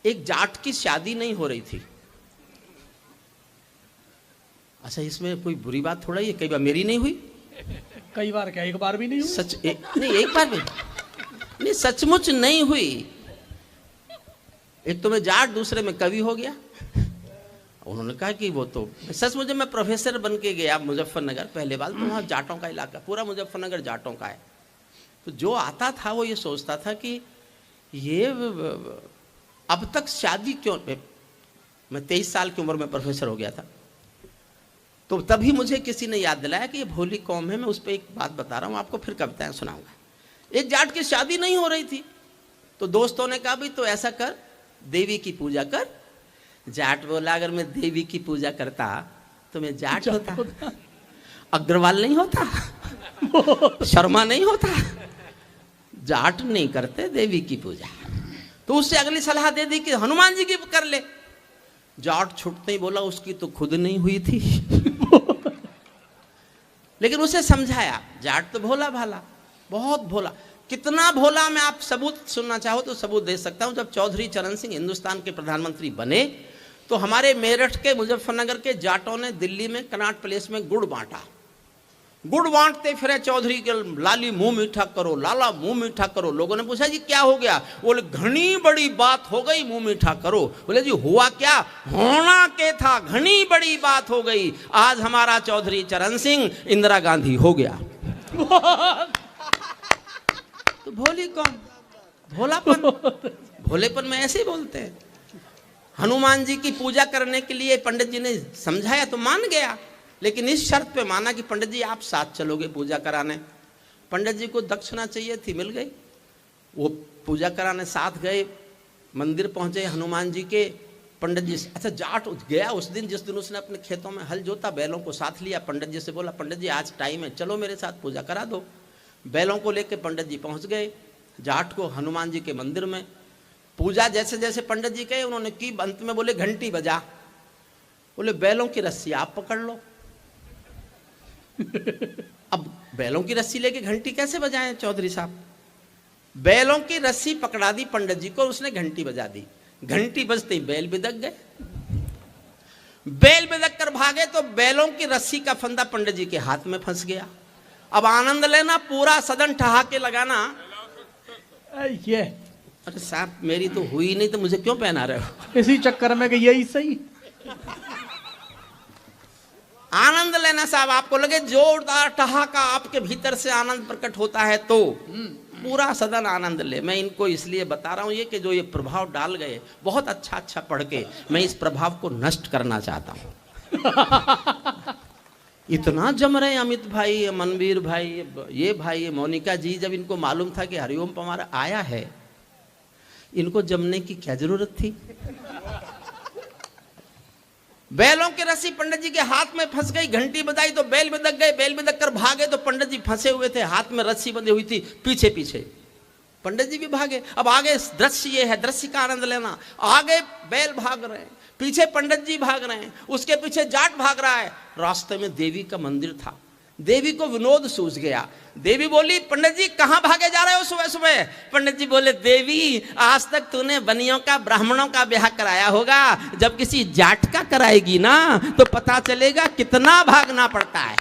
एक जाट की शादी नहीं हो रही थी। अच्छा, इसमें कोई बुरी बात थोड़ा ही है, कई बार मेरी नहीं हुई। कई बार क्या, एक बार भी नहीं हुई? सच नहीं, एक बार भी नहीं, सचमुच नहीं हुई। एक तो मैं जाट, दूसरे में कवि हो गया। उन्होंने कहा कि वो तो सचमुच, मैं प्रोफेसर बन के गया मुजफ्फरनगर पहले बार, तो वहाँ जाटों का इलाका, पूरा मुजफ्फरनगर जाटों का है। तो जो आता था वो ये सोचता था कि ये अब तक शादी क्यों। मैं 23 साल की उम्र में प्रोफेसर हो गया था, तो तभी मुझे किसी ने याद दिलाया कि ये भोली कौम है। मैं उस पर एक बात बता रहा हूँ आपको, फिर कविताएं सुनाऊंगा। एक जाट की शादी नहीं हो रही थी, तो दोस्तों ने कहा भाई तो ऐसा कर, देवी की पूजा कर। जाट बोला अगर मैं देवी की पूजा करता तो मैं जाट होता, अग्रवाल नहीं होता, शर्मा नहीं होता। जाट नहीं करते देवी की पूजा। तो उससे अगली सलाह दे दी कि हनुमान जी की कर ले। जाट छुटते ही बोला उसकी तो खुद नहीं हुई थी। लेकिन उसे समझाया। जाट तो भोला भाला, बहुत भोला। कितना भोला, मैं आप सबूत सुनना चाहो तो सबूत दे सकता हूं। जब चौधरी चरण सिंह हिंदुस्तान के प्रधानमंत्री बने, तो हमारे मेरठ के, मुजफ्फरनगर के जाटों ने दिल्ली में कनॉट प्लेस में गुड़ बांटा। गुड़ बांटते फिरे चौधरी के, लाली मुंह मीठा करो, लाला मुंह मीठा करो। लोगों ने पूछा जी क्या हो गया? बोले घनी बड़ी बात हो गई, मुंह मीठा करो। बोले जी हुआ क्या? होना के था, घनी बड़ी बात हो गई। आज हमारा चौधरी चरण सिंह इंदिरा गांधी हो गया। तो भोली कौन, भोलापन, भोलेपन में ऐसे ही बोलते हैं। हनुमान जी की पूजा करने के लिए पंडित जी ने समझाया तो मान गया, लेकिन इस शर्त पे माना कि पंडित जी आप साथ चलोगे पूजा कराने। पंडित जी को दक्षिणा चाहिए थी, मिल गई। वो पूजा कराने साथ गए, मंदिर पहुंचे हनुमान जी के। पंडित जी, अच्छा जाट गया उस दिन, जिस दिन उसने अपने खेतों में हल जोता, बैलों को साथ लिया। पंडित जी से बोला पंडित जी आज टाइम है, चलो मेरे साथ पूजा करा दो। बैलों को लेकर पंडित जी पहुंच गए जाट को हनुमान जी के मंदिर में। पूजा जैसे जैसे पंडित जी कहे उन्होंने की, अंत में बोले घंटी बजा। बोले बैलों की रस्सी आप पकड़ लो। अब बैलों की रस्सी लेके घंटी कैसे बजाएं चौधरी साहब? बैलों की रस्सी पकड़ा दी पंडित जी को, उसने घंटी बजा दी। घंटी बजते ही बैल बिदक गए। बैल बिदक कर भागे तो बैलों की रस्सी का फंदा पंडित जी के हाथ में फंस गया। अब आनंद लेना, पूरा सदन ठहाके लगाना। ये अरे साहब मेरी तो हुई नहीं तो मुझे क्यों पहना रहे हो? इसी चक्कर में कि यही सही। आनंद लेना साहब, आपको लगे जोरदार ठहाका आपके भीतर से आनंद प्रकट होता है तो पूरा सदन आनंद ले। मैं इनको इसलिए बता रहा हूं ये कि जो ये प्रभाव डाल गए बहुत अच्छा अच्छा पढ़ के, मैं इस प्रभाव को नष्ट करना चाहता हूं। इतना जम रहे अमित भाई, मनवीर भाई, ये भाई, ये मोनिका जी, जब इनको मालूम था कि हरिओम पवार आया है, इनको जमने की क्या जरूरत थी? बैलों की रस्सी पंडित जी के हाथ में फंस गई, घंटी बजाई तो बैल बिदक गए। बैल बिदक कर भागे तो पंडित जी फंसे हुए थे, हाथ में रस्सी बंधी हुई थी। पीछे पीछे पंडित जी भी भागे। अब आगे दृश्य ये है, दृश्य का आनंद लेना। आगे बैल भाग रहे हैं, पीछे पंडित जी भाग रहे हैं, उसके पीछे जाट भाग रहा है। रास्ते में देवी का मंदिर था। देवी को विनोद सूझ गया। देवी बोली पंडित जी कहां भागे जा रहे हो सुबह सुबह? पंडित जी बोले देवी आज तक तूने बनियों का, ब्राह्मणों का ब्याह कराया होगा, जब किसी जाट का कराएगी ना तो पता चलेगा कितना भागना पड़ता है।